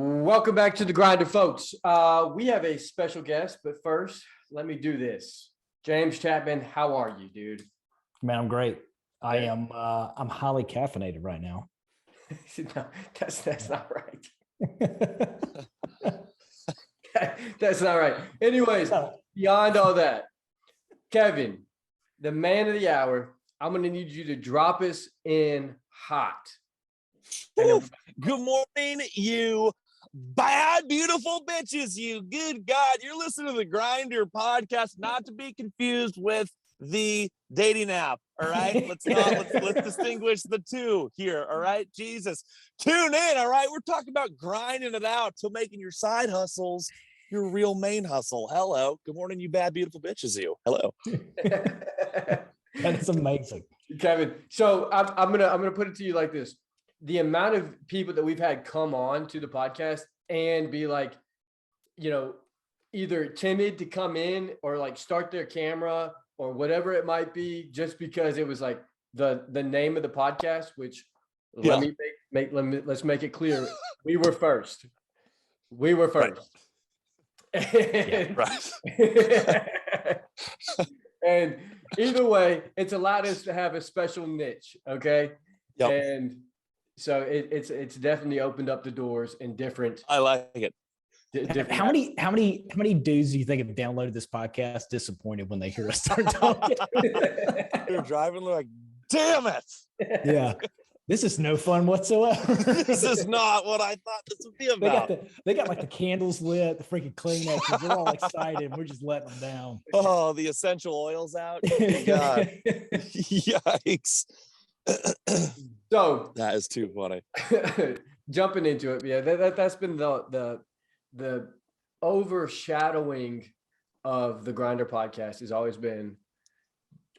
Welcome back to The Grinder, folks. We have a special guest, but first, let me do this. James Chapman, how are you, dude? Man, I'm great. I'm highly caffeinated right now. No, that's not right. That's not right. Anyways, beyond all that, Kevin, the man of the hour, I'm going to need you to drop us in hot. Good morning, you bad, beautiful bitches, you. Good God, you're listening to the Grinder podcast, not to be confused with the dating app. All right, let's distinguish the two here. All right, Jesus, tune in. All right, we're talking about grinding it out to making your side hustles your real main hustle. Hello, good morning, you bad, beautiful bitches, you. Hello. That's amazing, Kevin. So I'm gonna put it to you like this. The amount of people that we've had come on to the podcast and be like, either timid to come in or like start their camera or whatever it might be, just because it was like the name of the podcast, which let's make it clear. We were first. Right. And either way, it's allowed us to have a special niche. Okay. Yep. And so it's definitely opened up the doors in different. I like it. How many dudes do you think have downloaded this podcast disappointed when they hear us start talking? They're driving like, damn it. Yeah. This is no fun whatsoever. This is not what I thought this would be about. They got like the candles lit, the freaking Kleenexes. They're all excited. We're just letting them down. Oh, the essential oils out. God. Yikes. So that is too funny. Jumping into it, yeah, that's been the overshadowing of the Grinder podcast has always been,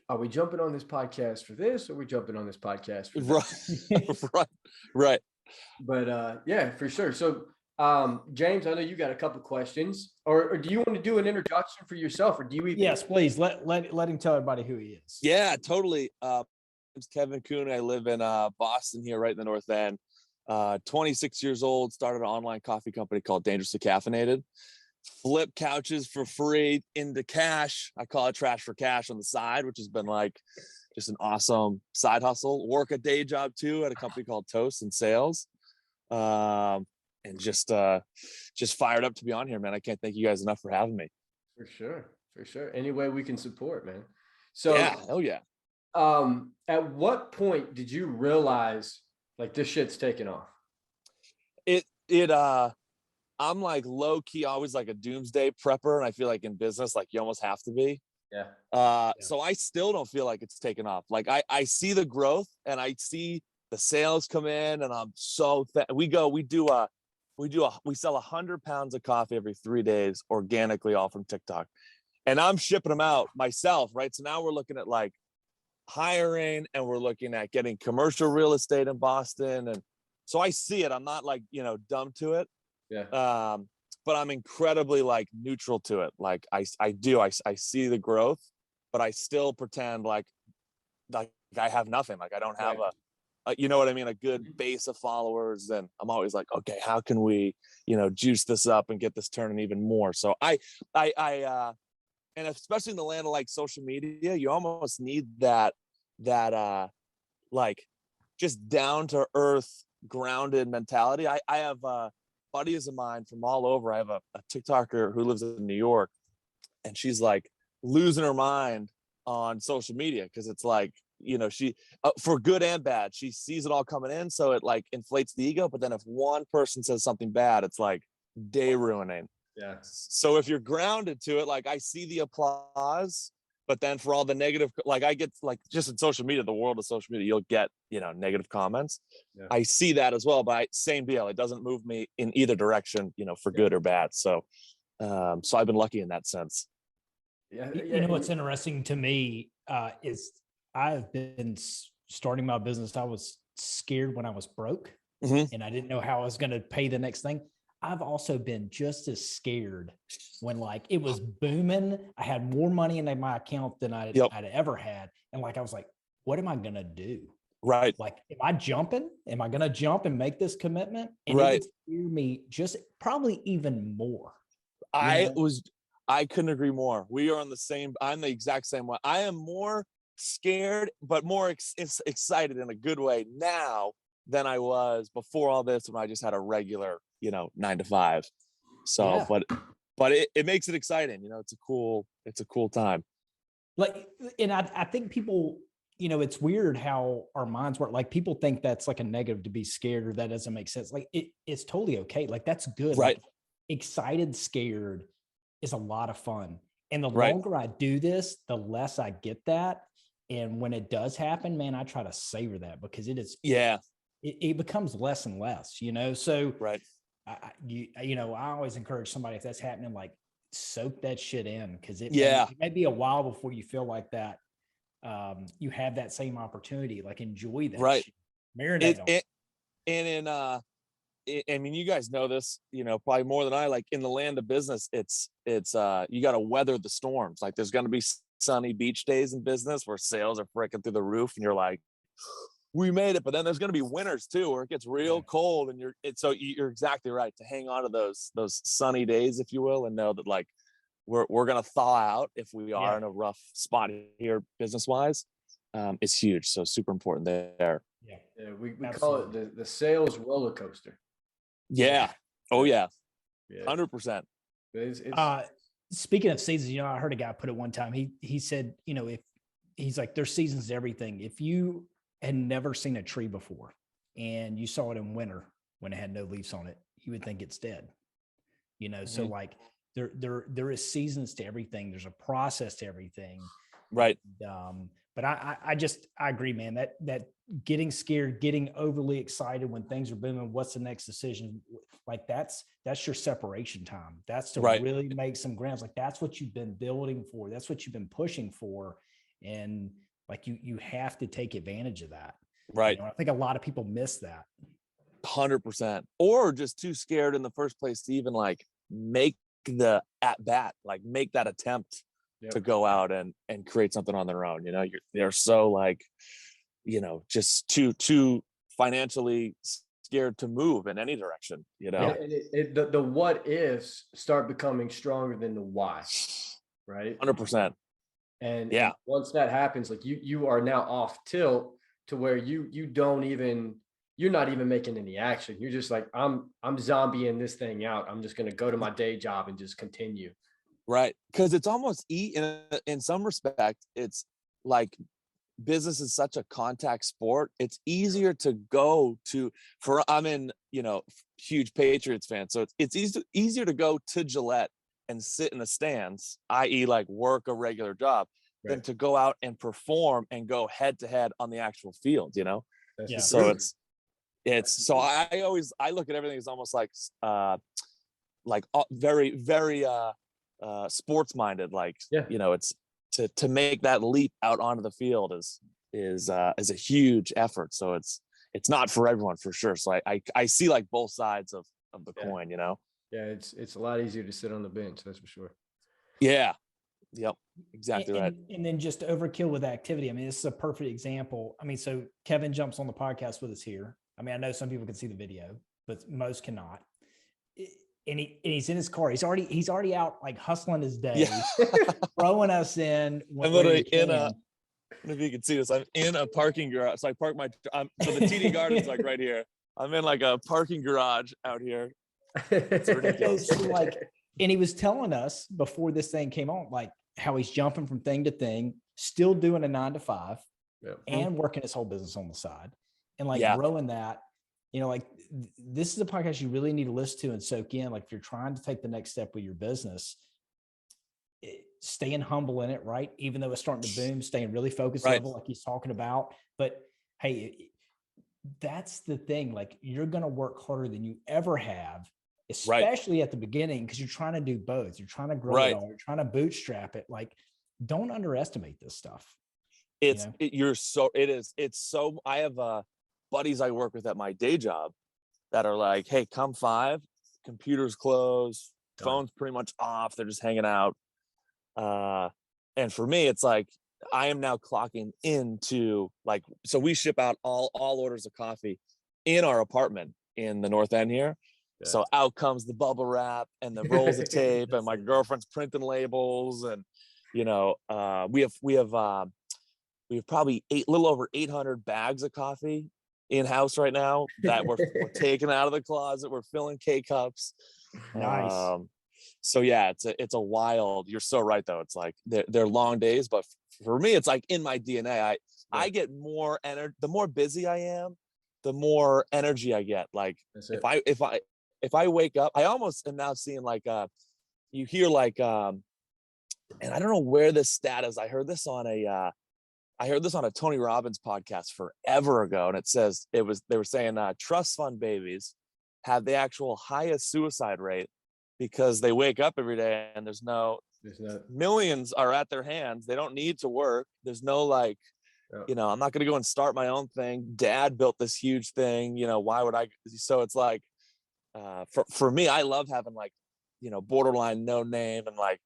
are we jumping on this podcast for this, or are we jumping on this podcast for that? Right. But yeah, for sure. So James, I know you got a couple questions, or do you want to do an introduction for yourself, or do you even? Yes, please let him tell everybody who he is. Yeah, totally. It's Kevin Cooney. I live in Boston here, right in the North End. 26 years old, started an online coffee company called Dangerously Caffeinated. Flip couches for free into cash. I call it trash for cash on the side, which has been like just an awesome side hustle. Work a day job too at a company called Toast in sales. And just fired up to be on here, man. I can't thank you guys enough for having me. For sure. Any way we can support, man. So yeah, hell yeah. At what point did you realize like this shit's taking off? I'm like low key, always like a doomsday prepper. And I feel like in business, like you almost have to be. Yeah. So I still don't feel like it's taken off. Like I see the growth and I see the sales come in, and I'm so we sell 100 pounds of coffee every 3 days organically, all from TikTok. And I'm shipping them out myself. Right. So now we're looking at like hiring, and we're looking at getting commercial real estate in Boston. And so I see it. I'm not like, dumb to it. Yeah. But I'm incredibly like neutral to it. Like I see the growth, but I still pretend like I have nothing. Like I don't have you know what I mean? A good base of followers. And I'm always like, okay, how can we, juice this up and get this turning even more? So I and especially in the land of like social media, you almost need that like just down to earth, grounded mentality. I have buddies of mine from all over. I have a TikToker who lives in New York, and she's like losing her mind on social media because it's like, she for good and bad, she sees it all coming in, so it like inflates the ego. But then if one person says something bad, it's like day ruining. Yeah. So if you're grounded to it, like I see the applause, but then for all the negative, like I get like just in social media, the world of social media, you'll get, negative comments. Yeah. I see that as well, but same deal. It doesn't move me in either direction, for good or bad. So, so I've been lucky in that sense. Yeah. What's interesting to me is I've been starting my business. I was scared when I was broke, and I didn't know how I was going to pay the next thing. I've also been just as scared when like it was booming. I had more money in my account than I'd ever had. And like, I was like, what am I going to do? Right. Like, am I jumping? Am I going to jump and make this commitment? And Right. it would scare me just probably even more. I couldn't agree more. We are on the same, I'm the exact same way. I am more scared, but more excited in a good way now than I was before all this when I just had a regular, 9 to 5. So, Yeah. but it makes it exciting. It's a cool time. Like, and I think people, it's weird how our minds work. Like people think that's like a negative to be scared or that doesn't make sense. Like it's totally okay. Like that's good. Right. Like, excited, scared is a lot of fun. And the Right. longer I do this, the less I get that. And when it does happen, man, I try to savor that because it is, it becomes less and less, So right. I always encourage somebody, if that's happening, like soak that shit in. Cause it may be a while before you feel like that. You have that same opportunity, like enjoy that. Right. Shit. Marinate on it. And I mean, you guys know this, probably more than I, like in the land of business, it's you got to weather the storms. Like there's going to be sunny beach days in business where sales are freaking through the roof and you're like, we made it. But then there's going to be winters too, where it gets real cold and so you're exactly right to hang on to those sunny days, if you will, and know that like we're going to thaw out if we are in a rough spot here business wise. It's huge. So super important there. Yeah. We call it the sales roller coaster. Yeah. Oh yeah. 100%. Speaking of seasons, I heard a guy put it one time. He said, if he's like, there's seasons to everything. If you had never seen a tree before and you saw it in winter when it had no leaves on it, you would think it's dead. So like there is seasons to everything. There's a process to everything. Right. But I agree, man, that getting scared, getting overly excited when things are booming, what's the next decision? Like that's your separation time. That's to really make some grounds. Like that's what you've been building for. That's what you've been pushing for. And like, you have to take advantage of that. Right. I think a lot of people miss that. 100%, or just too scared in the first place to even like make the at bat, like make that attempt to go out and create something on their own. They're so like, just too financially scared to move in any direction, Yeah, and the what ifs start becoming stronger than the why, right? 100%. And once that happens, like you are now off tilt to where you're not even making any action. You're just like, I'm zombieing this thing out. I'm just going to go to my day job and just continue. Right. Because it's almost in some respect, it's like business is such a contact sport. It's easier to go to I'm in, huge Patriots fan. So it's easier to go to Gillette and sit in the stands, i.e. like work a regular job, than to go out and perform and go head to head on the actual field, So so I look at everything as almost like very, very, sports minded, like, it's to make that leap out onto the field is a huge effort. So it's not for everyone for sure. So I see like both sides of the coin, Yeah, it's a lot easier to sit on the bench, that's for sure. Yeah. Yep. Exactly right. And then just overkill with activity. I mean, this is a perfect example. I mean, so Kevin jumps on the podcast with us here. I mean, I know some people can see the video, but most cannot. And he's in his car. He's already out like hustling his day, throwing us in. I'm literally I don't know if you can see this. I'm in a parking garage. So I park so the TD Garden's like right here. I'm in like a parking garage out here. It's ridiculous. So and he was telling us before this thing came on, like how he's jumping from thing to thing, still doing a 9 to 5 and working his whole business on the side and like growing that. Like this is a podcast you really need to listen to and soak in. Like if you're trying to take the next step with your business, staying humble in it, right? Even though it's starting to boom, staying really focused level, like he's talking about. But hey, that's the thing. Like you're going to work harder than you ever have, especially at the beginning, because you're trying to do both. You're trying to grow it all. You're trying to bootstrap it. Like, don't underestimate this stuff. It's so I have buddies I work with at my day job that are like, hey, come 5, computers closed, phones pretty much off. They're just hanging out. And for me, it's like, I am now clocking into like, so we ship out all orders of coffee in our apartment in the North End here. Yeah. So out comes the bubble wrap and the rolls of tape and my girlfriend's printing labels. And, we have probably little over 800 bags of coffee in-house right now that we're taking out of the closet. We're filling K-cups. Nice. So yeah, it's a wild, you're so right though. It's like they're long days, but for me, it's like in my DNA. I get more energy. The more busy I am, the more energy I get. Like if I wake up, I almost am now seeing like you hear like and I don't know where this stat is. I heard this on a Tony Robbins podcast forever ago, and it says they were saying trust fund babies have the actual highest suicide rate because they wake up every day and there's no millions are at their hands. They don't need to work. There's no like, I'm not going to go and start my own thing. Dad built this huge thing. Why would I? So it's like, for me, I love having like, borderline no name and like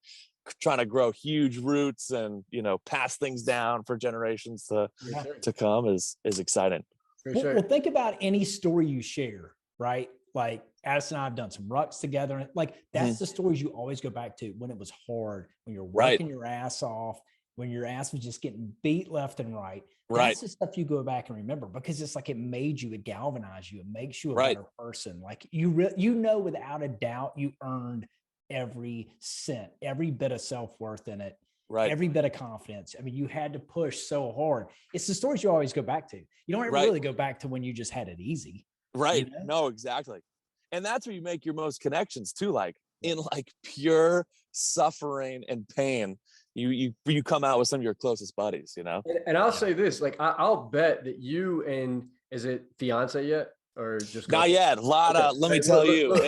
trying to grow huge roots and, pass things down for generations to come is exciting. Well, think about any story you share, right? Like Addison and I have done some rucks together. And like, that's the stories you always go back to when it was hard, when you're working your ass off, when your ass was just getting beat left and right. That's the stuff you go back and remember because it's like, it made you, it galvanized you. It makes you a better person. Like without a doubt, you earned every cent, every bit of self-worth in it. Every bit of confidence. I mean, you had to push so hard. It's the stories you always go back to. You don't really go back to when you just had it easy. Right. No, exactly. And that's where you make your most connections too. Like in like pure suffering and pain, you come out with some of your closest buddies, And I'll say this, like, I'll bet that you and is it fiance yet? Or just not yet. Let me tell you. Look,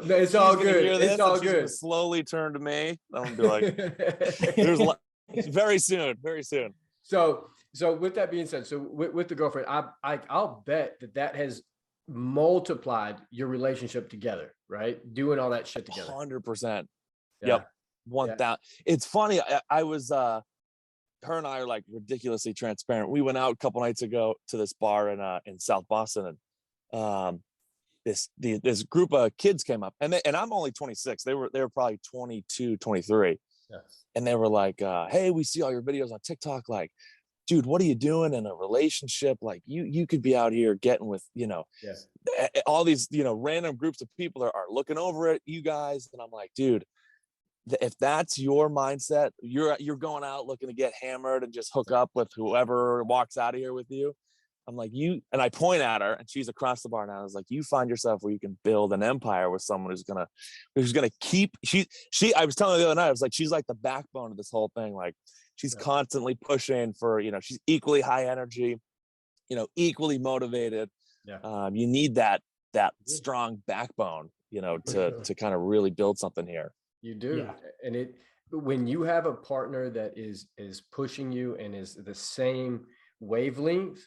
it's all good. It's all good. Slowly turn to me. I'm gonna be like, very soon. So with that being said, so with the girlfriend, I'll bet that has multiplied your relationship together, right? Doing all that shit together. 100%. Yep. 1,000. It's funny. I was her and I are like ridiculously transparent. We went out a couple nights ago to this bar in South Boston, and this group of kids came up, and I'm only 26. They were probably 22, 23. Yes. And they were like, "Hey, we see all your videos on TikTok. Like, dude, what are you doing in a relationship? Like, you could be out here getting with, all these, random groups of people are looking over at you guys." And I'm like, dude, if that's your mindset, you're going out looking to get hammered and just hook up with whoever walks out of here with you. I'm like, and I point at her and she's across the bar now. I was like, you find yourself where you can build an empire with someone who's gonna keep, I was telling her the other night, I was like, she's like the backbone of this whole thing. Like she's constantly pushing for, she's equally high energy, equally motivated. Yeah. You need that strong backbone, to kind of really build something here. You do. Yeah. And when you have a partner that is pushing you and is the same wavelength,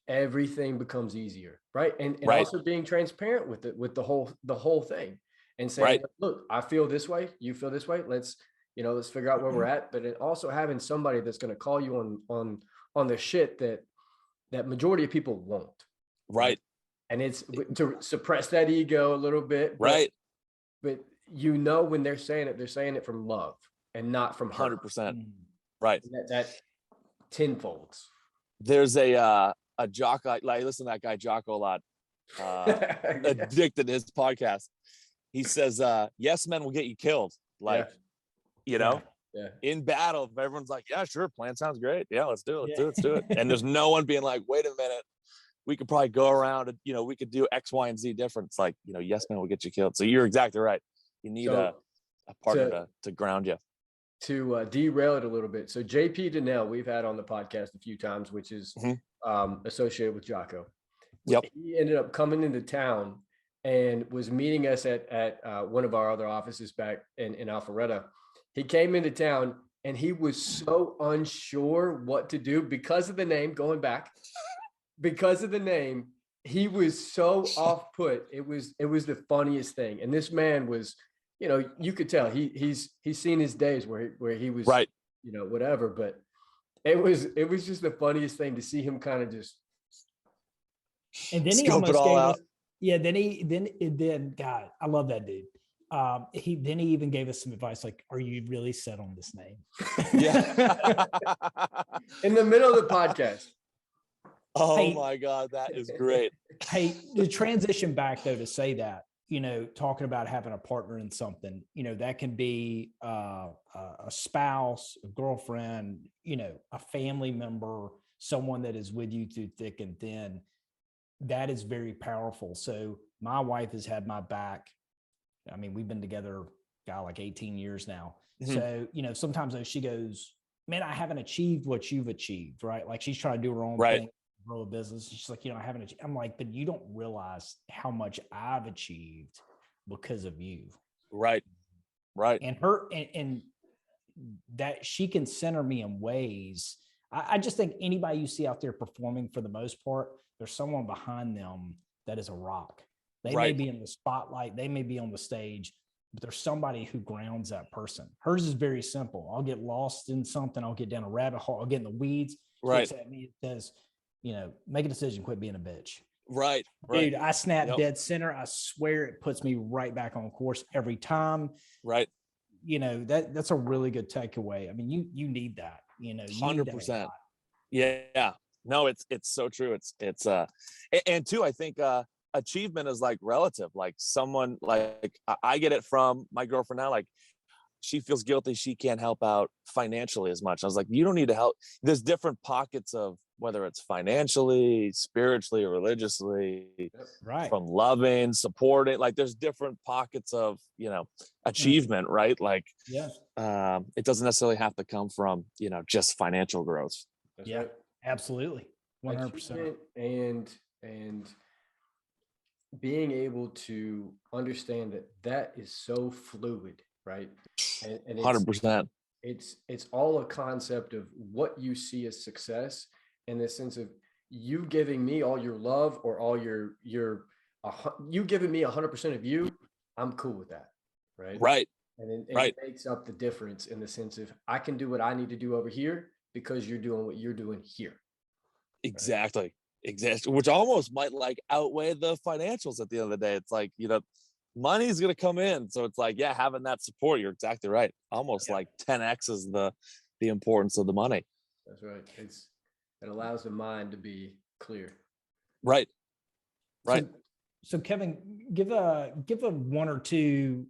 everything becomes easier. Right. And also being transparent with the whole thing and saying, look, I feel this way, you feel this way. Let's figure out where we're at. But it also having somebody that's going to call you on the shit that majority of people won't. Right. And it's to suppress that ego a little bit. Right. But when they're saying it from love and not from 100%. Right. That tenfolds. There's a Jocko, I listen to that guy Jocko a lot. Addicted to his podcast. He says, yes, men will get you killed. Like, in battle, if everyone's like, yeah, sure, plan sounds great. Yeah, let's do it. Let's do it. And there's no one being like, wait a minute. We could probably go around and, we could do X, Y, and Z different. It's like, yes, man will get you killed. So you're exactly right. You need a partner to ground you. To derail it a little bit. So JP Donnell, we've had on the podcast a few times, which is associated with Jocko. Yep. He ended up coming into town and was meeting us at one of our other offices back in Alpharetta. He came into town and he was so unsure what to do because of the name, going back, because of the name. he was so off put. It was the funniest thing. And this man was, you could tell he's seen his days where he was Right. Whatever, but it was just the funniest thing to see him kind of just. And then he Scope it almost all gave out. us, yeah. Then God, I love that dude. He even gave us some advice, like, "Are you really set on this name?" Yeah. In the middle of the podcast. Oh Hey. my God, that is great. Hey, the transition back though to say that, talking about having a partner in something, that can be a spouse, a girlfriend, a family member, someone that is with you through thick and thin. That is very powerful. So my wife has had my back. I mean, we've been together, like 18 years now. Mhm. So, sometimes though she goes, man, I haven't achieved what you've achieved, right? Like she's trying to do her own Right. thing, grow a business. She's like, I haven't achieved. I'm like, but you don't realize how much I've achieved because of you. Right. Right. And her, and that she can center me in ways. I just think anybody you see out there performing, for the most part, there's someone behind them that is a rock. They may Right. be in the spotlight, they may be on the stage, but there's somebody who grounds that person. Hers is very simple. I'll get lost in something. I'll get down a rabbit hole. I'll get in the weeds. She Right. looks at me and says, make a decision, quit being a bitch. Right. Right. Dude, I snap Yep. dead center. I swear it puts me right back on course every time. Right. That's a really good takeaway. I mean, you need that, you need that a 100%. lot. Yeah. No, it's so true. It's and two, I think achievement is like relative. Like someone, like I get it from my girlfriend now, like she feels guilty she can't help out financially as much. I was like, you don't need to help. There's different pockets of whether it's financially, spiritually, or religiously, Right. from loving, supporting, like there's different pockets of, achievement, right? Like, Yeah. it doesn't necessarily have to come from, just financial growth. That's Yeah, right. absolutely. 100%. Achievement and being able to understand that is so fluid, right? And 100%. it's all a concept of what you see as success, in the sense of you giving me all your love, or all you giving me 100% of you. I'm cool with that, right? Right. And it Right. makes up the difference, in the sense of I can do what I need to do over here because you're doing what you're doing here. Exactly. Which almost might like outweigh the financials at the end of the day. It's like, money's going to come in. So it's like, yeah, having that support, you're exactly right. Almost like 10X is the importance of the money. That's right. It allows the mind to be clear. Right. Right. So Kevin, give a one or two,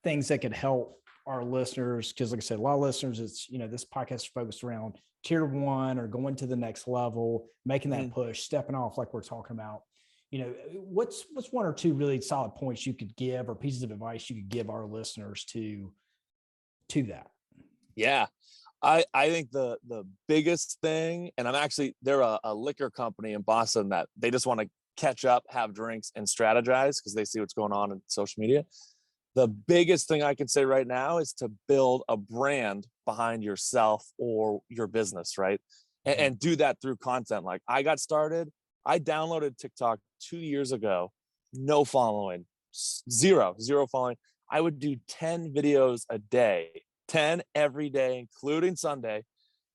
things that could help our listeners. Cause like I said, a lot of listeners, it's, this podcast is focused around tier one, or going to the next level, making that push, stepping off, like we're talking about. What's one or two really solid points you could give, or pieces of advice you could give our listeners to that? Yeah. I think the biggest thing, and they're a liquor company in Boston that they just want to catch up, have drinks, and strategize because they see what's going on in social media. The biggest thing I can say right now is to build a brand behind yourself or your business, right? And do that through content. Like I downloaded TikTok 2 years ago, no following, zero following. I would do 10 videos a day, 10 every day, including Sunday,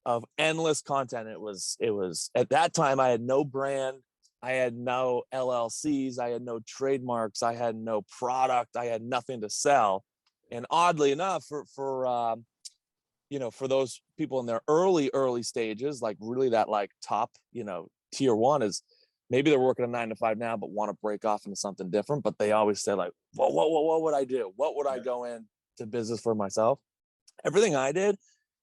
of endless content. It was at that time, I had no brand. I had no LLCs. I had no trademarks. I had no product. I had nothing to sell. And oddly enough, for those people in their early stages, like really that like top, tier one, is maybe they're working a 9 to 5 now, but want to break off into something different. But they always say like, well, what would I do? What would I go into business for myself? Everything I did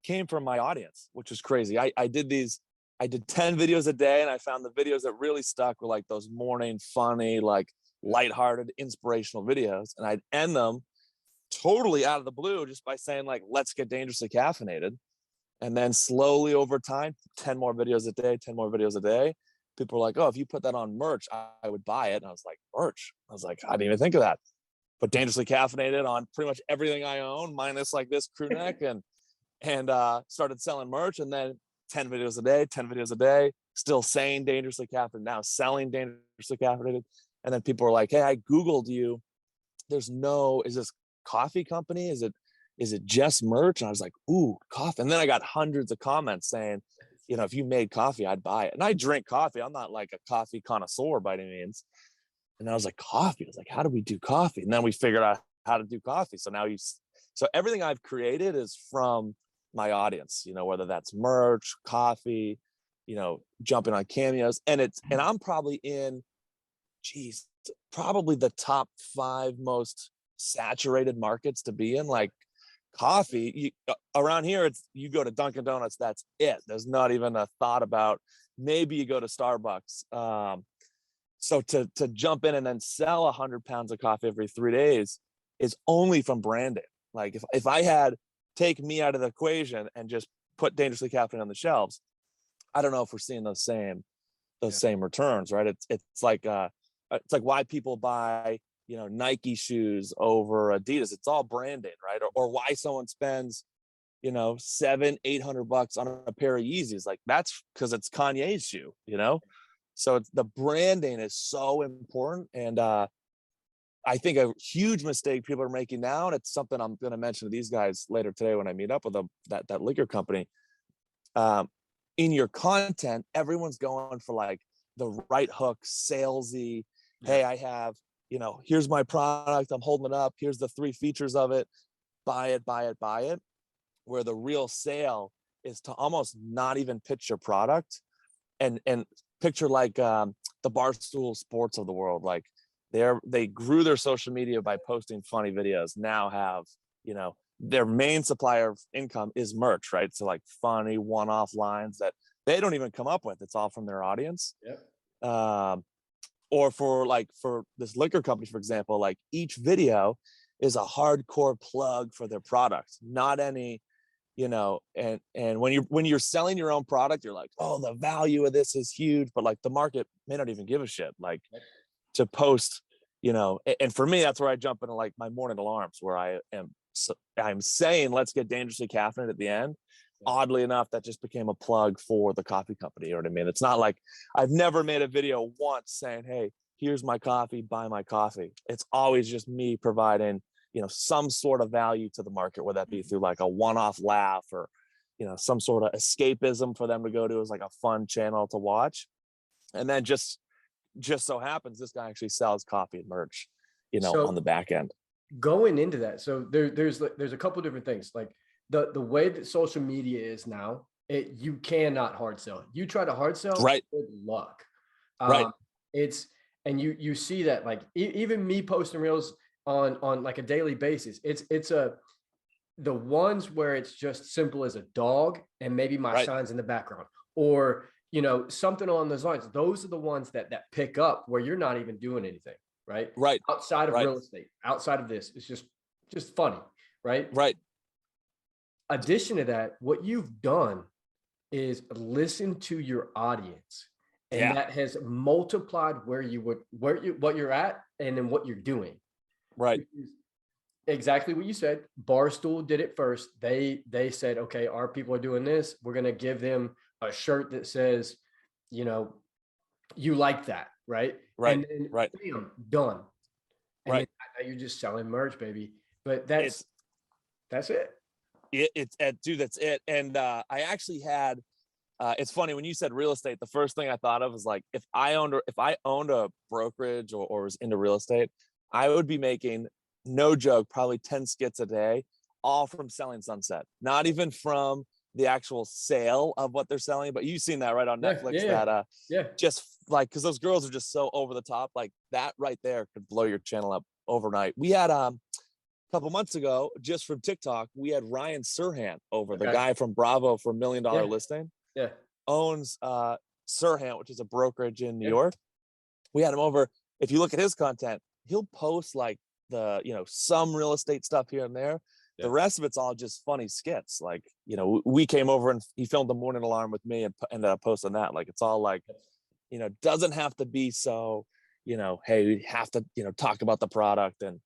came from my audience, which is crazy. I did 10 videos a day, and I found the videos that really stuck were like those morning, funny, like lighthearted, inspirational videos. And I'd end them totally out of the blue just by saying like, let's get dangerously caffeinated. And then slowly over time, 10 more videos a day, 10 more videos a day. People were like, oh, if you put that on merch, I would buy it. And I was like, merch? I was like, I didn't even think of that. But dangerously caffeinated on pretty much everything I own, minus like this crew neck, and started selling merch. And then 10 videos a day, 10 videos a day, still saying dangerously caffeinated, now selling dangerously caffeinated. And then people are like, hey, I Googled you. Is this coffee company? Is it just merch? And I was like, ooh, coffee. And then I got hundreds of comments saying, if you made coffee, I'd buy it. And I drink coffee. I'm not like a coffee connoisseur by any means. And I was like, coffee. I was like, how do we do coffee? And then we figured out how to do coffee. So everything I've created is from my audience, whether that's merch, coffee, jumping on cameos. And I'm probably in, probably the top 5 most saturated markets to be in. Like coffee, around here, you go to Dunkin' Donuts, that's it. There's not even a thought about, maybe you go to Starbucks. So to jump in and then sell 100 pounds of coffee every 3 days is only from branding. Like if I had take me out of the equation and just put dangerously caffeinated on the shelves, I don't know if we're seeing those same returns, right? It's like why people buy Nike shoes over Adidas. It's all branding, right? Or why someone spends $700-800 on a pair of Yeezys. Like that's because it's Kanye's shoe, so the branding is so important. And I think a huge mistake people are making now, and it's something I'm going to mention to these guys later today when I meet up with them, that liquor company. In your content, everyone's going for like the right hook, salesy. Hey, I have, here's my product, I'm holding it up, here's the 3 features of it, buy it, buy it, buy it. Where the real sale is to almost not even pitch your product, and picture like the Barstool Sports of the world. Like they grew their social media by posting funny videos. Now have, their main supplier of income is merch, right? So like funny one-off lines that they don't even come up with. It's all from their audience. Yep. Or for this liquor company, for example, like each video is a hardcore plug for their product, not any, and when you're selling your own product, you're like, oh, the value of this is huge, but like the market may not even give a shit. Like to post, and for me, that's where I jump into like my morning alarms, where I'm saying, let's get dangerously caffeinated at the end. Oddly enough, that just became a plug for the coffee company. You know what I mean? It's not like I've never made a video once saying, hey, here's my coffee, buy my coffee. It's always just me providing, some sort of value to the market, whether that be through like a one-off laugh or, some sort of escapism for them to go to as like a fun channel to watch. And then just so happens this guy actually sells coffee and merch, on the back end. Going into that, so there's a couple different things. Like the way that social media is now, you cannot hard sell. You try to hard sell, right? Good luck. Right. And you see that, like even me posting reels on like a daily basis, it's the ones where it's just simple as a dog and maybe my signs in the background, or something along those lines. Those are the ones that pick up where you're not even doing anything, right? Outside of real estate, outside of this, it's just funny, right? Addition to that, what you've done is listen to your audience, and that has multiplied what you're at and then what you're doing. Right. Exactly what you said. Barstool did it first. They said, okay, our people are doing this. We're going to give them a shirt that says, you like that, right? Right. And then, right. Bam, done. And right. then you're just selling merch, baby. But that's it. Dude, that's it. And I actually had, it's funny when you said real estate, the first thing I thought of was like, if I owned a brokerage or was into real estate, I would be making, no joke, probably 10 skits a day, all from selling Sunset, not even from the actual sale of what they're selling. But you've seen that right on Netflix, just like, cause those girls are just so over the top, like that right there could blow your channel up overnight. We had, a couple months ago, just from TikTok, we had Ryan Serhant over, the guy from Bravo for $1 Million Listing. Owns Serhant, which is a brokerage in New York. We had him over. If you look at his content, he'll post like some real estate stuff here and there. The rest of it's all just funny skits. Like, we came over and he filmed the morning alarm with me and ended up posting that. Like, it's all like, doesn't have to be so, hey, we have to, talk about the product, and,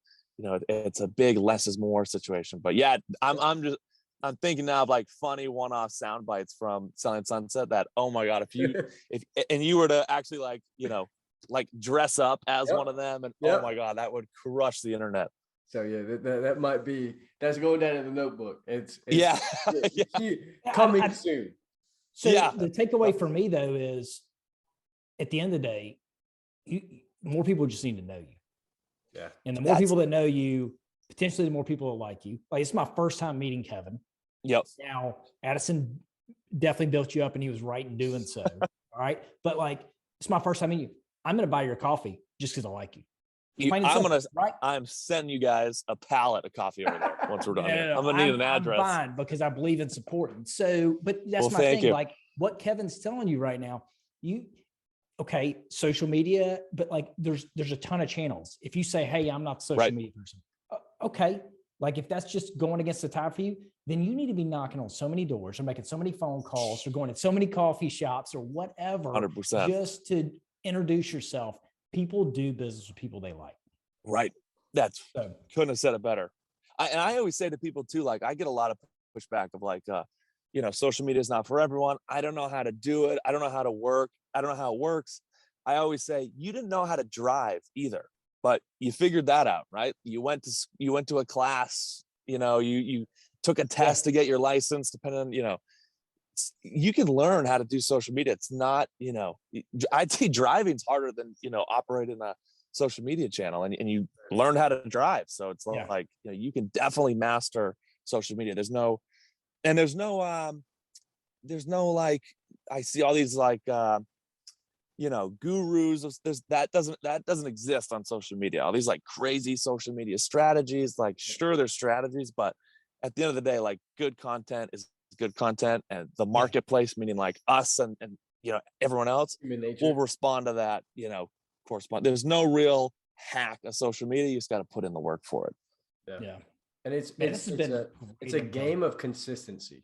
it's a big less is more situation. But yeah, I'm just, I'm thinking now of like funny one-off sound bites from Selling Sunset that, oh my God, if you were to actually like, like dress up as Yep. one of them, and Yep. oh my God, that would crush the internet. So yeah, that might be, that's going down in the notebook. It's Yeah. coming soon. So Yeah. the takeaway for me though is, at the end of the day, more people just need to know you. Yeah. And the more people that know you, potentially the more people that like you. Like, it's my first time meeting Kevin. Yep. Now, Addison definitely built you up, and he was right in doing so. All right. But like, it's my first time meeting you. I'm going to buy your coffee just because I like you. I'm sending you guys a pallet of coffee over there once we're done. No, I'm gonna need an address. I'm fine, because I believe in supporting. So, but that's my thing. Like what Kevin's telling you right now, okay, social media, but like there's a ton of channels. If you say, hey, I'm not a social media person, okay, like if that's just going against the tide for you, then you need to be knocking on so many doors, or making so many phone calls, or going to so many coffee shops, or whatever, 100%. just to introduce yourself. People do business with people they like. Right. Couldn't have said it better. I always say to people too, like, I get a lot of pushback of like, social media is not for everyone. I don't know how to do it. I don't know how to work. I don't know how it works. I always say, you didn't know how to drive either, but you figured that out, right? You went to a class, you took a test to get your license, depending on, you can learn how to do social media. It's not, I'd say driving's harder than, operating a social media channel, and you learn how to drive. So it's like, you can definitely master social media. There's no like, I see all these like, gurus. That doesn't exist on social media. All these like crazy social media strategies, like, sure, there's strategies, but at the end of the day, like, good content is good content, and the marketplace, meaning like us and everyone else, will respond to that, correspond. There's no real hack of social media. You just got to put in the work for it. Yeah. And it's a game of consistency.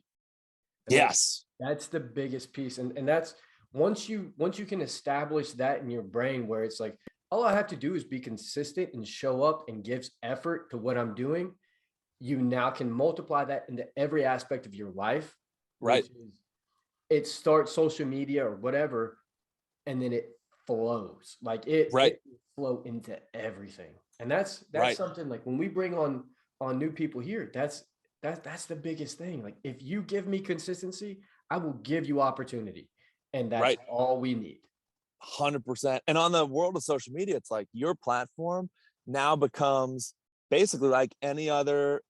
And yes. That's the biggest piece. And that's, once you can establish that in your brain, where it's like, all I have to do is be consistent and show up and give effort to what I'm doing, you now can multiply that into every aspect of your life. Right. It starts social media or whatever, and then it flows. Like it will flow into everything. And that's something, like, when we bring on new people here, that's the biggest thing. Like, if you give me consistency, I will give you opportunity. And that's all we need. 100%. And on the world of social media, it's like your platform now becomes basically like any other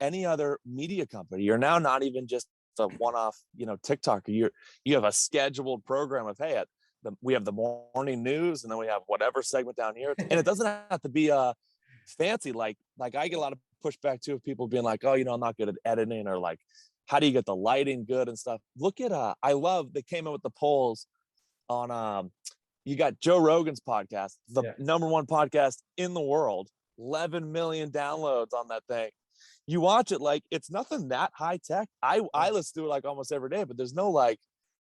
media company. You're now not even just a one-off, TikTok. You have a scheduled program of, hey, we have the morning news, and then we have whatever segment down here. And it doesn't have to be fancy. Like I get a lot of pushback too of people being like, oh, I'm not good at editing, or like, how do you get the lighting good and stuff? Look at I love, they came in with the polls on you got Joe Rogan's podcast, the number one podcast in the world, 11 million downloads on that thing. You watch it, like, it's nothing that high tech. I listen to it like almost every day, but there's no like,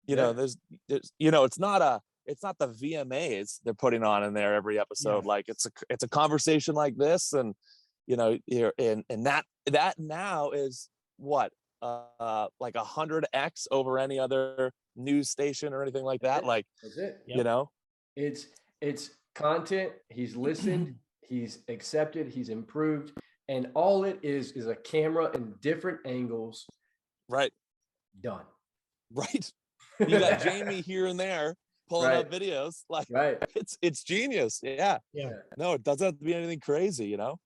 there's it's not the VMAs they're putting on in there every episode. Like, it's a conversation like this, and here and that now is what, like 100x over any other news station or anything like that. Like, that's it. It's content. He's listened, he's accepted, he's improved, and all it is a camera in different angles. Right. Done. Right. You got Jamie here and there pulling up videos. Like, it's genius. Yeah. No, it doesn't have to be anything crazy, And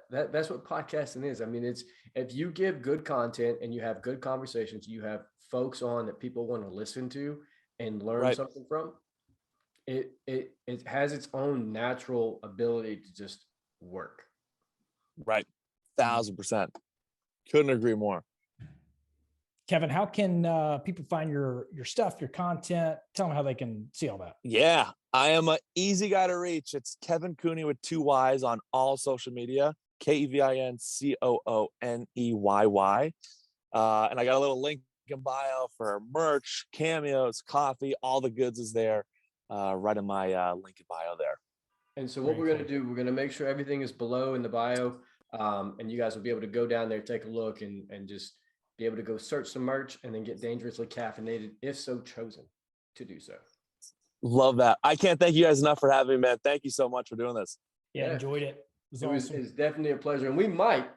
that's what podcasting is. I mean, it's, if you give good content and you have good conversations, you have folks on that people want to listen to and learn something from, it has its own natural ability to just work. Right. 1,000%. Couldn't agree more. Kevin, how can people find your stuff, your content? Tell them how they can see all that. Yeah, I am an easy guy to reach. It's Kevin Cooney with 2 Y's on all social media. KevinCooneyy. And I got a little link in bio for merch, cameos, coffee, all the goods is there, right in my link in bio there. And so what we're going to do, we're going to make sure everything is below in the bio, and you guys will be able to go down there, take a look, and just be able to go search some merch and then get dangerously caffeinated if so chosen to do so. Love that. I can't thank you guys enough for having me, man. Thank you so much for doing this. Yeah, enjoyed it. It was awesome. It's definitely a pleasure. And we might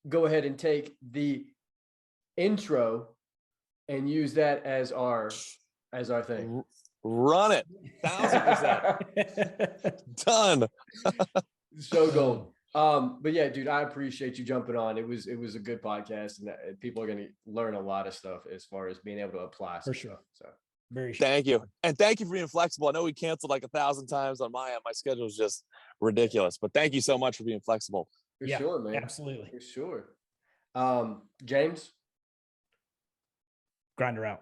go ahead and take the intro and use that as our thing. Run it. 1000%. Done. So gold. But yeah, dude, I appreciate you jumping on. It was a good podcast, and people are going to learn a lot of stuff as far as being able to apply for sure. Stuff, so very thank you. And thank you for being flexible. I know we canceled like 1,000 times on my end. My schedule is just ridiculous, but thank you so much for being flexible. For sure, man. Absolutely. For sure. James, Grinder out.